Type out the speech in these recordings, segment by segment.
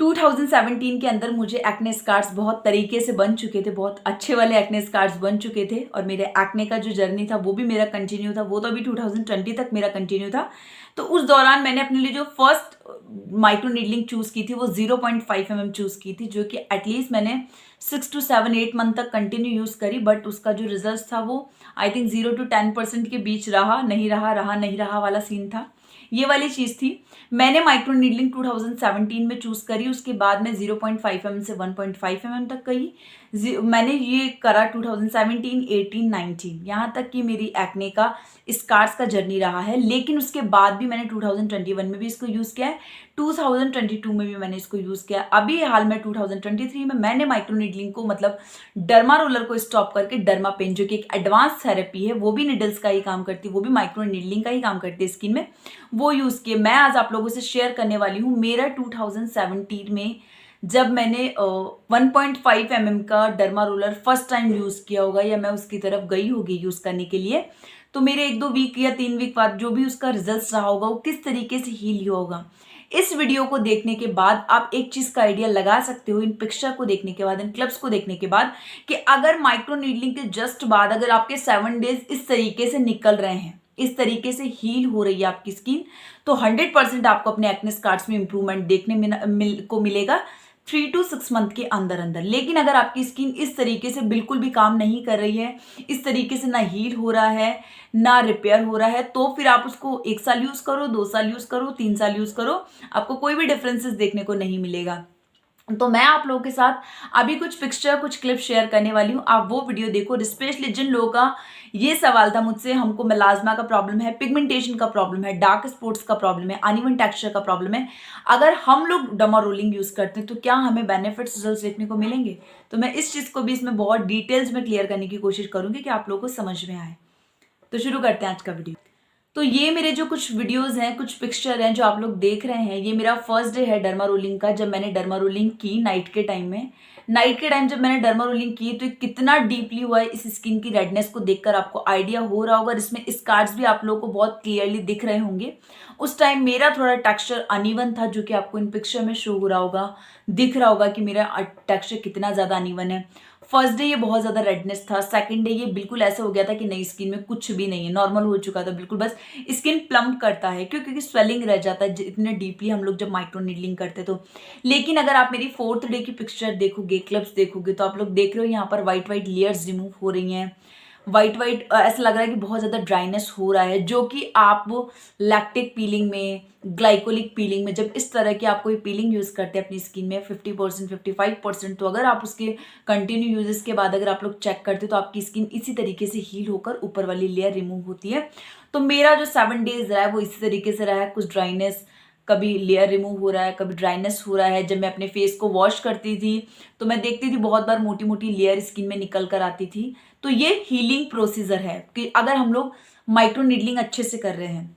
2017 के अंदर मुझे एक्ने स्कार्स बहुत तरीके से बन चुके थे, बहुत अच्छे वाले एक्ने स्कार्स बन चुके थे और मेरे एक्ने का जो जर्नी था वो भी मेरा कंटिन्यू था। वो तो अभी 2020 तक मेरा कंटिन्यू था। तो उस दौरान मैंने अपने लिए जो फर्स्ट माइक्रो नीडलिंग चूज की थी वो 0.5 mm चूज की थी, जो कि एटलीस्ट मैंने 6 to 7 8 मंथ तक कंटिन्यू यूज करी। बट उसका जो रिजल्ट था वो आई थिंक 0 to 10% के बीच रहा नहीं रहा वाला सीन था। ये वाली चीज थी। मैंने माइक्रो नीडलिंग 2017 में चूज करी। उसके बाद मैं 0.5 mm से 1.5 mm तक गई। मैंने ये करा 2017, 18, 19, यहाँ तक कि मेरी एक्ने का स्कार्स का जर्नी रहा है। लेकिन उसके बाद भी मैंने 2021 में भी इसको यूज किया है, 2022 में भी मैंने इसको यूज किया है। अभी हाल में 2023 में मैंने माइक्रो नीडलिंग को मतलब डर्मा रोलर को स्टॉप करके डर्मा पेन, जो कि एक एडवांस थेरेपी है, वो भी निडल्स का ही काम करती है, वो भी माइक्रो नीडलिंग का ही काम करती है स्किन में, वो यूज किए। मैं आज आप लोगों से शेयर करने वाली हूँ मेरा 2017 में जब मैंने 1.5 mm का derma roller first time use किया होगा, या मैं उसकी तरफ गई होगी यूज करने के लिए, तो मेरे 1-2 वीक या 3 वीक बाद जो भी उसका रिजल्ट रहा होगा वो किस तरीके से हील होगा। इस वीडियो को देखने के बाद आप एक चीज का आइडिया लगा सकते हो, इन पिक्चर को देखने के बाद, इन क्लिप्स को देखने के बाद, कि अगर माइक्रो नीडलिंग के जस्ट बाद अगर आपके 7 डेज इस तरीके से निकल रहे हैं, इस तरीके से हील हो रही है आपकी स्किन, तो 100% आपको अपने एक्ने स्कार्स में इंप्रूवमेंट देखने को मिलेगा 3 to 6 मंथ के अंदर अंदर। लेकिन अगर आपकी स्किन इस तरीके से बिल्कुल भी काम नहीं कर रही है, इस तरीके से ना हील हो रहा है ना रिपेयर हो रहा है, तो फिर आप उसको 1 साल यूज करो, 2 साल यूज करो, 3 साल यूज करो, आपको कोई भी डिफरेंसेस देखने को नहीं मिलेगा। तो मैं आप लोगों के साथ अभी कुछ पिक्चर, कुछ क्लिप शेयर करने वाली हूँ। आप वो वीडियो देखो। स्पेशली जिन लोगों का ये सवाल था मुझसे, हमको मेलाज्मा का प्रॉब्लम है, पिगमेंटेशन का प्रॉब्लम है, डार्क स्पॉट्स का प्रॉब्लम है, अनइवन टेक्सचर का प्रॉब्लम है, अगर हम लोग डर्मा रोलिंग यूज करते हैं तो क्या हमें बेनिफिट्स रिजल्ट्स देखने को मिलेंगे? तो मैं इस चीज को भी इसमें बहुत डिटेल्स में क्लियर करने की कोशिश करूंगी कि आप लोगों को समझ में आए। तो शुरू करते हैं आज का वीडियो। तो ये मेरे जो कुछ वीडियोस हैं, कुछ पिक्चर हैं जो आप लोग देख रहे हैं, ये मेरा फर्स्ट डे है डर्मा रोलिंग का, जब मैंने डर्मा रोलिंग की नाइट के टाइम में। नाइट के टाइम जब मैंने डर्मा रोलिंग की तो कितना डीपली हुआ है, इस स्किन की रेडनेस को देखकर आपको आइडिया हो रहा होगा। इसमें स्कार्स भी आप लोगों को बहुत क्लियरली दिख रहे होंगे। उस टाइम मेरा थोड़ा टेक्सचर अनइवन था, जो कि आपको इन पिक्चर में शो हो रहा होगा, दिख रहा होगा कि मेरा टेक्सचर कितना ज्यादा अनइवन है। फर्स्ट डे ये बहुत ज्यादा रेडनेस था, सेकंड डे ये बिल्कुल ऐसा हो गया था कि नई स्किन में कुछ भी नहीं है, नॉर्मल हो चुका था बिल्कुल, बस स्किन प्लम्प करता है क्योंकि स्वेलिंग रह जाता है इतने डीपली हम लोग जब माइक्रो नीडलिंग करते तो। लेकिन अगर आप मेरी 4th डे की पिक्चर देखोगे, क्लिप्स देखोगे, तो आप लोग देख रहे हो यहाँ पर व्हाइट व्हाइट लेयर्स रिमूव हो रही हैं, व्हाइट व्हाइट ऐसा लग रहा है कि बहुत ज्यादा ड्राइनेस हो रहा है, जो कि आप लैक्टिक पीलिंग में, ग्लाइकोलिक पीलिंग में, जब इस तरह की आप कोई पीलिंग यूज करते हैं अपनी स्किन में 50%, 55%, तो अगर आप उसके कंटिन्यू यूजेस के बाद अगर आप लोग चेक करते तो आपकी स्किन इसी तरीके से हील होकर ऊपर वाली लेयर रिमूव होती है। तो मेरा जो 7 डेज रहा है वो इसी तरीके से रहा है। कुछ ड्राइनेस, कभी लेयर रिमूव हो रहा है, कभी ड्राइनेस हो रहा है। जब मैं अपने फेस को वॉश करती थी तो मैं देखती थी बहुत बार मोटी मोटी लेयर स्किन में निकल कर आती थी। तो ये हीलिंग प्रोसीजर है कि अगर हम लोग माइक्रो नीडलिंग अच्छे से कर रहे हैं।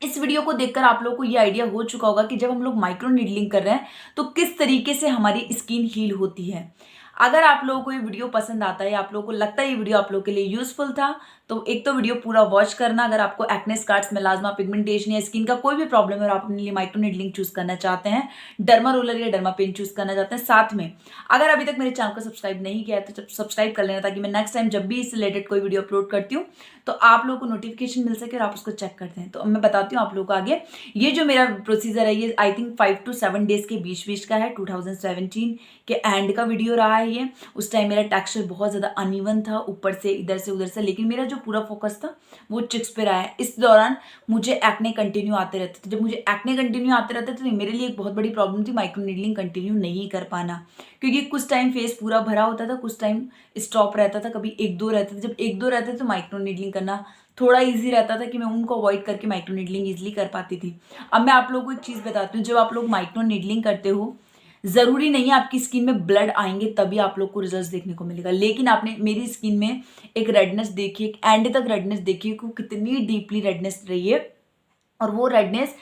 इस वीडियो को देखकर आप लोगों को ये आइडिया हो चुका होगा कि जब हम लोग माइक्रो नीडलिंग कर रहे हैं तो किस तरीके से हमारी स्किन हील होती है। अगर आप लोगों को ये वीडियो पसंद आता है, आप लोगों को लगता है ये वीडियो आप लोगों के लिए यूजफुल था, तो एक तो वीडियो पूरा वॉच करना। अगर आपको एक्ने स्कार्स, मेलाज्मा, पिगमेंटेशन या स्किन का कोई भी प्रॉब्लम है और आप अपने लिए माइक्रो नीडलिंग चूज करना चाहते हैं, डर्मा रोलर या डर्मा पेन चूज करना चाहते हैं, साथ में अगर अभी तक मेरे चैनल को सब्सक्राइब नहीं किया है तो सब्सक्राइब कर लेना, ताकि मैं नेक्स्ट टाइम जब भी इससे रिलेटेड कोई वीडियो अपलोड करती हूँ तो आप लोगों को नोटिफिकेशन मिल सके और आप उसको चेक करते हैं। तो मैं बताती हूँ आप लोगों को आगे। ये जो मेरा प्रोसीजर है ये आई थिंक 5 to 7 डेज के बीच बीच का है। 2017 के एंड का वीडियो रहा है ये। उस टाइम मेरा टेक्सचर बहुत ज्यादा अनइवन था, ऊपर से इधर से उधर से, लेकिन मेरा जो पूरा फोकस था वो चिक्स पे रहा है। इस दौरान मुझे एक्ने कंटिन्यू आते रहते थे। जब मुझे एक्ने कंटिन्यू आते रहते थे तो मेरे लिए एक बहुत बड़ी प्रॉब्लम थी माइक्रो नीडलिंग कंटिन्यू नहीं कर पाना, क्योंकि कुछ टाइम फेस पूरा भरा होता था, कुछ टाइम स्टॉप रहता था, कभी 1-2 रहते थे। जब 1-2 रहते थे तो माइक्रो नीडलिंग करना थोड़ा इजी रहता था कि मैं उनको अवॉइड करके माइक्रो नीडलिंग इजिली कर पाती थी। अब मैं आप लोगों को एक चीज बताती हूँ, जब आप लोग माइक्रो नीडलिंग करते हो, जरूरी नहीं है आपकी स्किन में ब्लड आएंगे तभी आप लोग को रिजल्ट देखने को मिलेगा। लेकिन आपने मेरी स्किन में एक रेडनेस देखी, एक एंड तक रेडनेस देखी कि कितनी डीपली रेडनेस रही है, और वो रेडनेस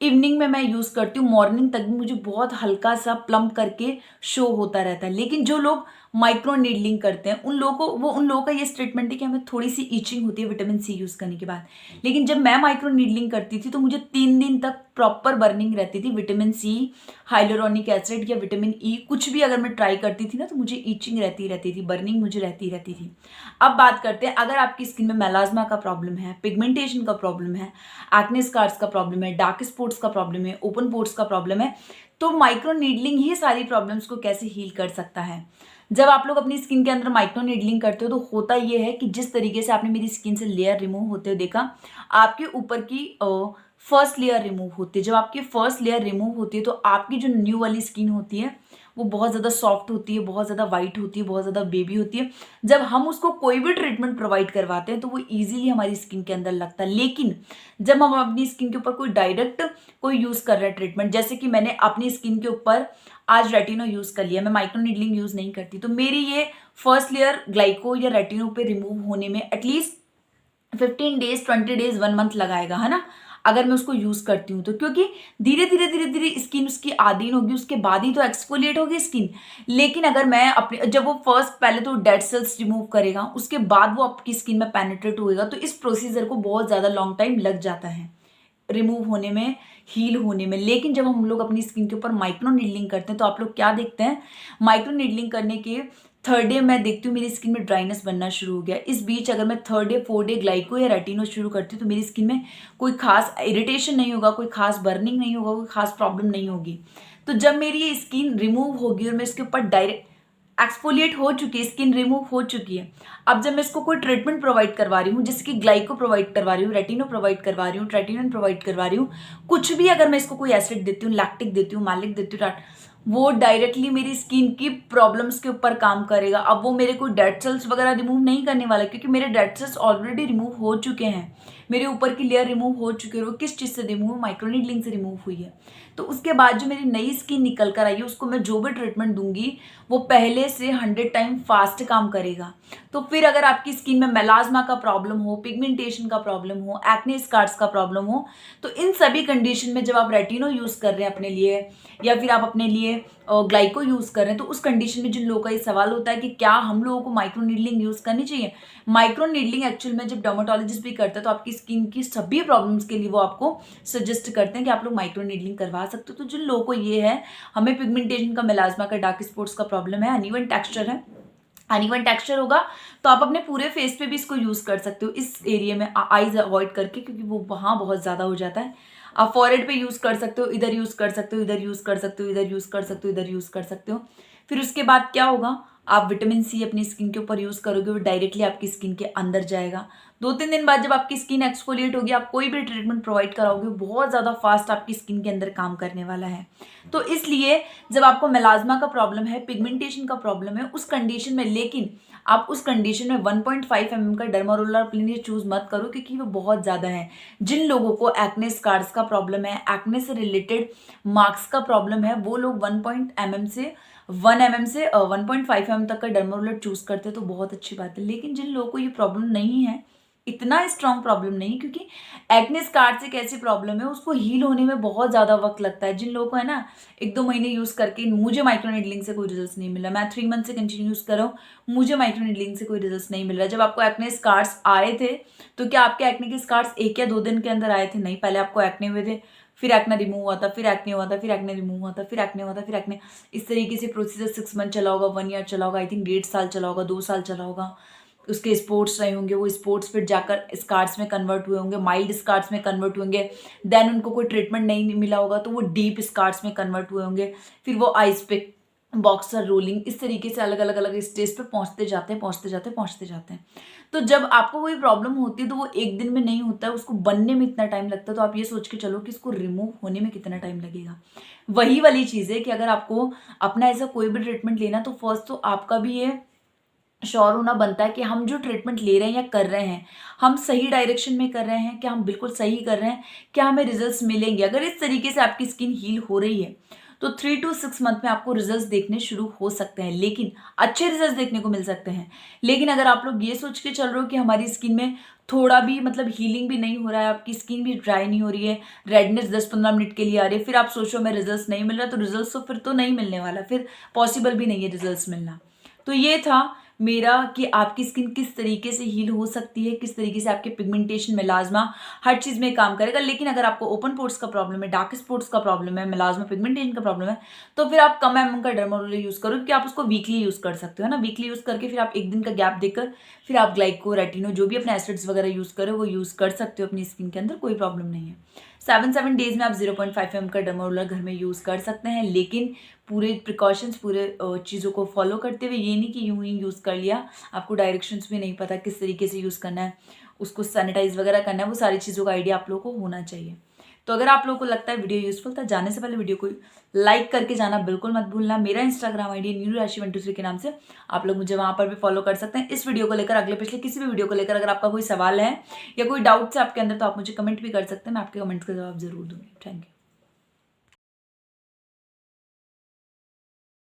इवनिंग में मैं यूज करती हूँ, मॉर्निंग तक भी मुझे बहुत हल्का सा प्लम्प करके शो होता रहता है। लेकिन जो लोग माइक्रो नीडलिंग करते हैं, उन लोगों का ये स्टेटमेंट है कि हमें थोड़ी सी ईचिंग होती है विटामिन सी यूज़ करने के बाद। लेकिन जब मैं माइक्रो नीडलिंग करती थी तो मुझे 3 दिन तक प्रॉपर बर्निंग रहती थी। विटामिन सी, हाइलोरोनिक एसिड या विटामिन ई कुछ भी अगर मैं ट्राई करती थी ना तो मुझे ईचिंग रहती थी, बर्निंग मुझे रहती थी। अब बात करते हैं, अगर आपकी स्किन में मेलाज्मा का प्रॉब्लम है, पिगमेंटेशन का प्रॉब्लम है, एक्ने स्कार्स का प्रॉब्लम है, डार्क स्पॉट्स का प्रॉब्लम है, ओपन पोर्स का प्रॉब्लम है, तो माइक्रो नीडलिंग ही सारी प्रॉब्लम्स को कैसे हील कर सकता है। जब आप लोग अपनी स्किन के अंदर माइक्रो नीडलिंग करते हो तो होता ये है कि जिस तरीके से आपने मेरी स्किन से लेयर रिमूव होते हुए देखा, आपके ऊपर की फर्स्ट लेयर रिमूव होती है। जब आपकी फर्स्ट लेयर रिमूव होती है तो आपकी जो न्यू वाली स्किन होती है वो बहुत ज़्यादा सॉफ्ट होती है, बहुत ज़्यादा वाइट होती है, बहुत ज़्यादा बेबी होती है। जब हम उसको कोई भी ट्रीटमेंट प्रोवाइड करवाते हैं तो वो ईजिली हमारी स्किन के अंदर लगता है। लेकिन जब हम अपनी स्किन के ऊपर कोई डायरेक्ट कोई यूज़ कर रहे हैं ट्रीटमेंट, जैसे कि मैंने अपनी स्किन के ऊपर आज रेटिनो यूज़ कर लिया, मैं माइक्रो नीडलिंग यूज़ नहीं करती, तो मेरी ये फर्स्ट लेयर ग्लाइको या रेटिनो पे रिमूव होने में एटलीस्ट 15 डेज, 20 डेज, 1 मंथ लगाएगा, है ना, अगर मैं उसको यूज़ करती हूँ तो। क्योंकि धीरे धीरे स्किन उसकी आदीन होगी, उसके बाद ही तो एक्सफोलिएट होगी स्किन। लेकिन अगर मैं अपने जब वो फर्स्ट पहले तो डेड सेल्स रिमूव करेगा, उसके बाद वो आपकी स्किन में पेनिट्रेट होएगा, तो इस प्रोसीजर को बहुत ज़्यादा लॉन्ग टाइम लग जाता है रिमूव होने में, हील होने में। लेकिन जब हम लोग अपनी स्किन के ऊपर माइक्रो नीडलिंग करते हैं तो आप लोग क्या देखते हैं, माइक्रो नीडलिंग करने के 3rd डे मैं देखती हूँ मेरी स्किन में ड्राइनेस बनना शुरू हो गया। इस बीच अगर मैं 3rd day 4th day glyco या रेटिनो शुरू करती हूँ तो मेरी स्किन में कोई खास इरिटेशन नहीं होगा, कोई खास बर्निंग नहीं होगा, कोई खास प्रॉब्लम नहीं होगी। तो जब मेरी ये स्किन रिमूव होगी और मैं इसके ऊपर डायरेक्ट एक्सफोलिएट हो चुकी है, स्किन रिमूव हो चुकी है, अब जब मैं इसको कोई ट्रीटमेंट प्रोवाइड करवा रही हूँ, जैसे कि ग्लाइको प्रोवाइड करवा रही हूँ, रेटिनो प्रोवाइड करवा रही हूँ, ट्रेटिनोन प्रोवाइड करवा रही हूँ, कुछ भी अगर मैं इसको कोई एसिड देती हूँ, लैक्टिक देती हूँ, मैलिक देती हूँ, वो डायरेक्टली मेरी स्किन की प्रॉब्लम्स के ऊपर काम करेगा। अब वो मेरे कोई डेड सेल्स वगैरह रिमूव नहीं करने वाला, क्योंकि मेरे डेड सेल्स ऑलरेडी रिमूव हो चुके हैं, मेरे ऊपर की लेयर रिमूव हो चुकी है। वो किस चीज़ से रिमूव, माइक्रो नीडलिंग से रिमूव हुई है। तो उसके बाद जो मेरी नई स्किन निकल कर आई है, उसको मैं जो भी ट्रीटमेंट दूंगी वो पहले से 100 टाइम फास्ट काम करेगा। तो फिर अगर आपकी स्किन में मेलाज्मा का प्रॉब्लम हो, पिगमेंटेशन का प्रॉब्लम हो, एक्ने स्कार्स का प्रॉब्लम हो, तो इन सभी कंडीशन में जब आप रेटिनो यूज़ कर रहे हैं अपने लिए, या फिर आप अपने लिए ग्लाइको यूज़ कर रहे हैं, तो उस कंडीशन में जिन लोगों का ये सवाल होता है कि क्या हम लोगों को माइक्रो नीडलिंग यूज़ करनी चाहिए। माइक्रो नीडलिंग एक्चुअल में जब डर्माटोलॉजिस्ट भी करते हैं तो आपकी स्किन की सभी प्रॉब्लम्स के लिए वो आपको सजेस्ट करते हैं कि आप लोग माइक्रो नीडलिंग करवा सकते हो। तो जिन लोगों को ये है, हमें पिगमेंटेशन का, मेलाज्मा का, डार्क स्पॉट्स का प्रॉब्लम है, अनइवन टेक्सचर है, अनइवन टेक्सचर होगा, तो आप अपने पूरे फेस पे भी इसको यूज़ कर सकते हो। इस एरिया में आईज अवॉइड करके, क्योंकि वो वहाँ बहुत ज़्यादा हो जाता है। आप फॉरहेड पे यूज़ कर सकते हो, इधर यूज़ कर सकते हो, इधर यूज़ कर सकते हो, इधर यूज़ कर सकते हो, इधर यूज़ कर सकते हो। फिर उसके बाद क्या होगा, आप विटामिन सी अपनी स्किन के ऊपर यूज़ करोगे, वो डायरेक्टली आपकी स्किन के अंदर जाएगा। 2-3 दिन बाद जब आपकी स्किन एक्सफोलिएट होगी, आप कोई भी ट्रीटमेंट प्रोवाइड कराओगे, बहुत ज़्यादा फास्ट आपकी स्किन के अंदर काम करने वाला है। तो इसलिए जब आपको मेलाज्मा का प्रॉब्लम है, पिगमेंटेशन का प्रॉब्लम है, उस कंडीशन में, लेकिन आप उस कंडीशन में 1.5 mm का डर्मारोलर प्लीनियर चूज मत करो, क्योंकि वो बहुत ज़्यादा है। जिन लोगों को एक्ने स्कार्स का प्रॉब्लम है, एक्ने से रिलेटेड मार्क्स का प्रॉब्लम है, वो लोग 1 से 1.5 mm तक का डर्मारोलर चूज करते तो बहुत अच्छी बात है। लेकिन जिन लोगों को ये प्रॉब्लम नहीं है, इतना स्ट्रॉन्ग प्रॉब्लम नहीं, क्योंकि एक्ने स्कार्स एक ऐसी प्रॉब्लम है उसको हील होने में बहुत ज़्यादा वक्त लगता है। जिन लोगों को है ना 1-2 महीने यूज़ करके, मुझे माइक्रो नीडलिंग से कोई रिजल्ट नहीं मिला, मैं 3 मंथ से कंटिन्यू यूज़ कर रहा हूँ, मुझे माइक्रो नीडलिंग से कोई रिजल्ट नहीं मिल रहा। जब आपको एक्ने स्कार्स आए थे तो क्या आपके एक्ने के स्कार्स 1 या 2 दिन के अंदर आए थे? नहीं, पहले आपको एक्ने हुए थे, फिर एक्ने रिमूव हुआ था, फिर एक्ने हुआ था, फिर एक्ने रिमूव हुआ था, फिर एक्ने हुआ था, फिर एक्ने। इस तरीके से प्रोसीजर 6 मंथ चला होगा, 1 ईयर चला होगा, आई थिंक 1.5 साल चला होगा, 2 साल चला होगा। उसके स्पोर्ट्स रहे होंगे, वो स्पोर्ट्स फिर जाकर स्कार्स में कन्वर्ट हुए होंगे, माइल्ड स्कार्स में कन्वर्ट होंगे, देन उनको कोई ट्रीटमेंट नहीं मिला होगा तो वो डीप स्कार्स में कन्वर्ट हुए होंगे, फिर वो आइस पिक, बॉक्सर, रोलिंग, इस तरीके से अलग अलग स्टेज पे पहुंचते जाते हैं। तो जब आपको कोई प्रॉब्लम होती है तो वो एक दिन में नहीं होता है, उसको बनने में इतना टाइम लगता है। तो आप ये सोच के चलो कि इसको रिमूव होने में कितना टाइम लगेगा। वही वाली चीज़ है कि अगर आपको अपना ऐसा कोई भी ट्रीटमेंट लेना, तो फर्स्ट तो आपका भी ये श्योर होना बनता है कि हम जो ट्रीटमेंट ले रहे हैं या कर रहे हैं, हम सही डायरेक्शन में कर रहे हैं, क्या हम बिल्कुल सही कर रहे हैं, क्या हमें रिजल्ट्स मिलेंगे। अगर इस तरीके से आपकी स्किन हील हो रही है तो 3 to 6 मंथ में आपको रिजल्ट्स देखने शुरू हो सकते हैं, लेकिन अच्छे रिजल्ट्स देखने को मिल सकते हैं। लेकिन अगर आप लोग ये सोच के चल रहे हो कि हमारी स्किन में थोड़ा भी मतलब हीलिंग भी नहीं हो रहा है, आपकी स्किन भी ड्राई नहीं हो रही है, रेडनेस 10-15 मिनट के लिए आ रही है, फिर आप सोचो हमें रिजल्ट्स नहीं मिल रहा, तो रिजल्ट्स तो फिर तो नहीं मिलने वाला, फिर पॉसिबल भी नहीं है रिजल्ट्स मिलना। तो ये था मेरा कि आपकी स्किन किस तरीके से हील हो सकती है, किस तरीके से आपके पिगमेंटेशन, मेलाज्मा हर चीज़ में काम करेगा। लेकिन अगर आपको ओपन पोर्स का प्रॉब्लम है, डार्क स्पॉट्स का प्रॉब्लम है, मेलाज्मा पिगमेंटेशन का प्रॉब्लम है, तो फिर आप कम एमएम का डर्मा रोलर यूज़ करो, क्योंकि आप उसको वीकली यूज़ कर सकते हो ना। वीकली यूज़ करके फिर आप एक दिन का गैप देकर फिर आप ग्लाइको, रेटिनो, जो भी अपने एसिड्स वगैरह यूज़ करो वो यूज़ कर सकते हो अपनी स्किन के अंदर, कोई प्रॉब्लम नहीं है। 7 डेज में आप 0.5 ml का डर्मा रोलर घर में यूज़ कर सकते हैं, लेकिन पूरे प्रिकॉशंस, पूरे चीज़ों को फॉलो करते हुए। ये नहीं कि यूं ही यूज़ कर लिया, आपको डायरेक्शंस भी नहीं पता किस तरीके से यूज़ करना है, उसको सैनिटाइज वगैरह करना है, वो सारी चीज़ों का आइडिया आप लोगों को होना चाहिए। तो अगर आप लोगों को लगता है वीडियो यूजफुल था, जाने से पहले वीडियो को लाइक करके जाना बिल्कुल मत भूलना। मेरा इंस्टाग्राम आईडी न्यू राशि 123 के नाम से, आप लोग मुझे वहां पर भी फॉलो कर सकते हैं। इस वीडियो को लेकर, अगले पिछले किसी भी वीडियो को लेकर अगर आपका कोई सवाल है या कोई डाउट्स है आपके अंदर, तो आप मुझे कमेंट भी कर सकते हैं, मैं आपके कमेंट्स का जवाब जरूर दूंगी। Thank you.